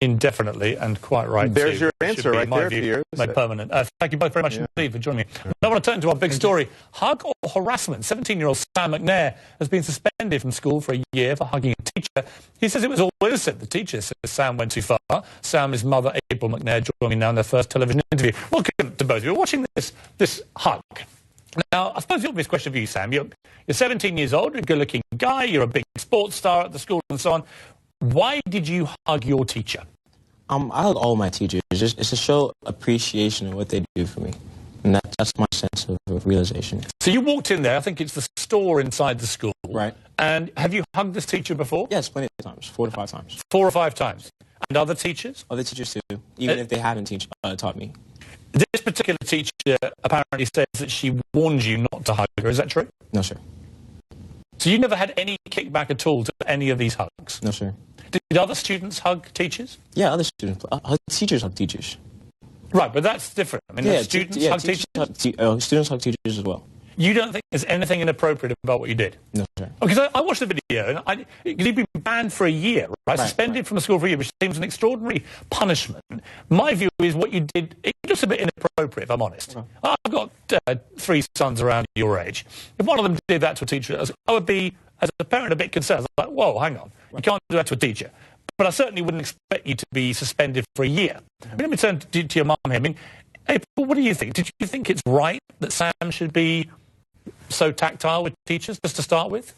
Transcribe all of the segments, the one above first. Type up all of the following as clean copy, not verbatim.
indefinitely, and quite right. There's your answer right there, Piers. Made permanent. Thank you both very much indeed for joining me. Now I want to turn to our big story. Hug or harassment? 17-year-old Sam McNair has been suspended from school for a year for hugging a teacher. He says it was all innocent. The teacher says Sam went too far. Sam is mother April McNair, joining me now in their first television interview. Welcome to both of you. We're watching this hug. Now, I suppose the obvious question for you, Sam, you're 17 years old, you're a good-looking guy, you're a big sports star at the school and so on. Why did you hug your teacher? I hug all my teachers. It's to show appreciation of what they do for me. And that's my sense of realization. So you walked in there, I think it's the store inside the school. Right. And have you hugged this teacher before? Yes, plenty of times, 4 to 5 times. 4 or 5 times. And other teachers? Other teachers too, even if they haven't taught me. This particular teacher apparently says that she warned you not to hug her. Is that true? No, sir. So you never had any kickback at all to any of these hugs? No, sir. Did other students hug teachers? Yeah, other students. Teachers hug teachers. Right, but that's different. I mean, students hug teachers? Students hug teachers as well. You don't think there's anything inappropriate about what you did? No, sir. Because I watched the video, and you've been banned for a year, right? Suspended from the school for a year, which seems an extraordinary punishment. My view is what you did, it's just a bit inappropriate, if I'm honest. Right. I've got 3 sons around your age. If one of them did that to a teacher, I would be, as a parent, a bit concerned. Like, whoa, hang on, you can't do that to a teacher. But I certainly wouldn't expect you to be suspended for a year. I mean, let me turn to your mum here. I mean, April, what do you think? Did you think it's right that Sam should be so tactile with teachers, just to start with?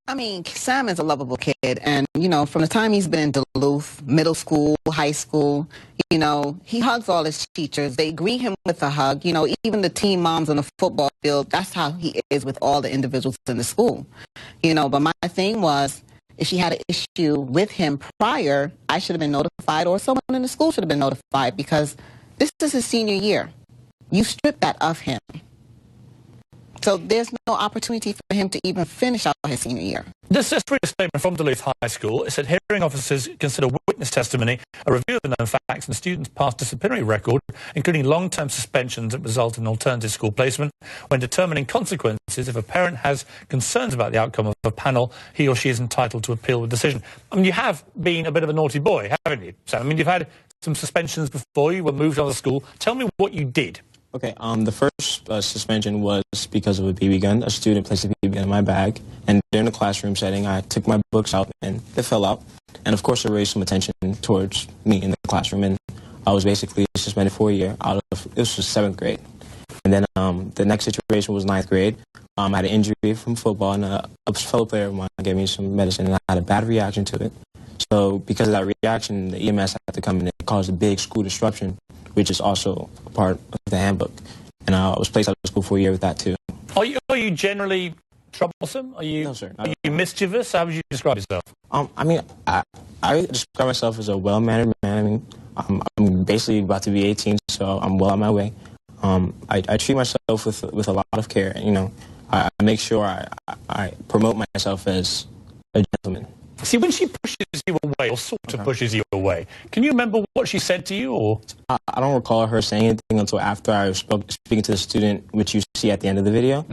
I mean, Sam is a lovable kid, and, you know, from the time he's been in Duluth, middle school, high school, you know, he hugs all his teachers. They greet him with a hug. You know, even the team moms on the football field, that's how he is with all the individuals in the school. You know, but my thing was, if she had an issue with him prior, I should have been notified, or someone in the school should have been notified, because this is his senior year. You stripped that of him. So there's no opportunity for him to even finish out his senior year. This is a statement from Duluth High School. It said hearing officers consider witness testimony, a review of the known facts, and students' past disciplinary record, including long-term suspensions that result in alternative school placement. When determining consequences, if a parent has concerns about the outcome of a panel, he or she is entitled to appeal the decision. I mean, you have been a bit of a naughty boy, haven't you, Sam? I mean, you've had some suspensions before, you were moved to other school. Tell me what you did. Okay, the first suspension was because of a BB gun. A student placed a BB gun in my bag, and during the classroom setting, I took my books out, and they fell out. And of course, it raised some attention towards me in the classroom, and I was basically suspended for a year out of, this was 7th grade. And then the next situation was 9th grade. I had an injury from football, and a fellow player of mine gave me some medicine, and I had a bad reaction to it. So because of that reaction, the EMS had to come in and cause a big school disruption, which is also a part of the handbook. And I was placed out of school for a year with that, too. Are you generally troublesome? No, sir. Are you mischievous? How would you describe yourself? I mean, I describe myself as a well-mannered man. I mean, I'm basically about to be 18, so I'm well on my way. I treat myself with a lot of care. You know, I make sure I promote myself as a gentleman. See, when she pushes you away, or sort of pushes you away, can you remember what she said to you? Or I don't recall her saying anything until after I was speaking to the student, which you see at the end of the video.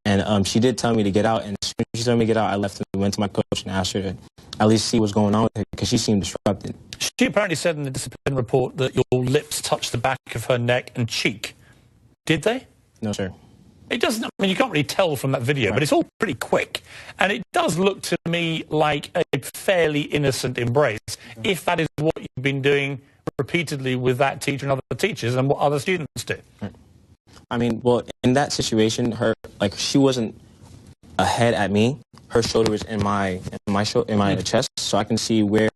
And she did tell me to get out, and as soon as she told me to get out, I left and went to my coach and asked her to at least see what's going on with her, because she seemed disrupted. She apparently said in the discipline report that your lips touched the back of her neck and cheek. Did they? No, sir. It doesn't, I mean, you can't really tell from that video, but it's all pretty quick. And it does look to me like a fairly innocent embrace, if that is what you've been doing repeatedly with that teacher and other teachers and what other students do. I mean, well, in that situation, she wasn't ahead at me. Her shoulder was in my chest, so I can see where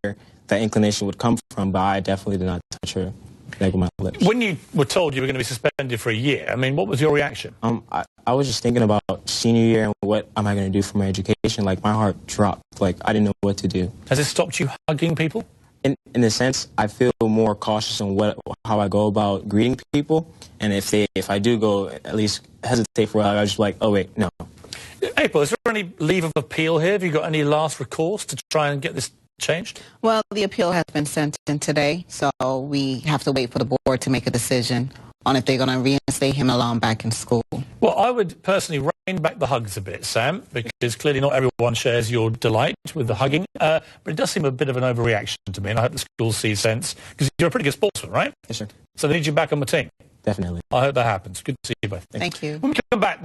that inclination would come from, but I definitely did not touch her. With my lips. When you were told you were going to be suspended for a year, I mean, what was your reaction? I was just thinking about senior year and what am I going to do for my education. Like, my heart dropped. Like, I didn't know what to do. Has it stopped you hugging people? In a sense, I feel more cautious on how I go about greeting people. And if I do go, at least hesitate for a while, I was just like, oh, wait, no. April, is there any leave of appeal here? Have you got any last recourse to try and get this changed? Well, the appeal has been sent in today, so we have to wait for the board to make a decision on if they're going to reinstate him along back in school. Well, I would personally rein back the hugs a bit, Sam, because clearly not everyone shares your delight with the hugging, but it does seem a bit of an overreaction to me, and I hope the school sees sense, because you're a pretty good sportsman, right? Yes, sir. So they need you back on the team. Definitely. I hope that happens. Good to see you both. Thank you. When we come back, the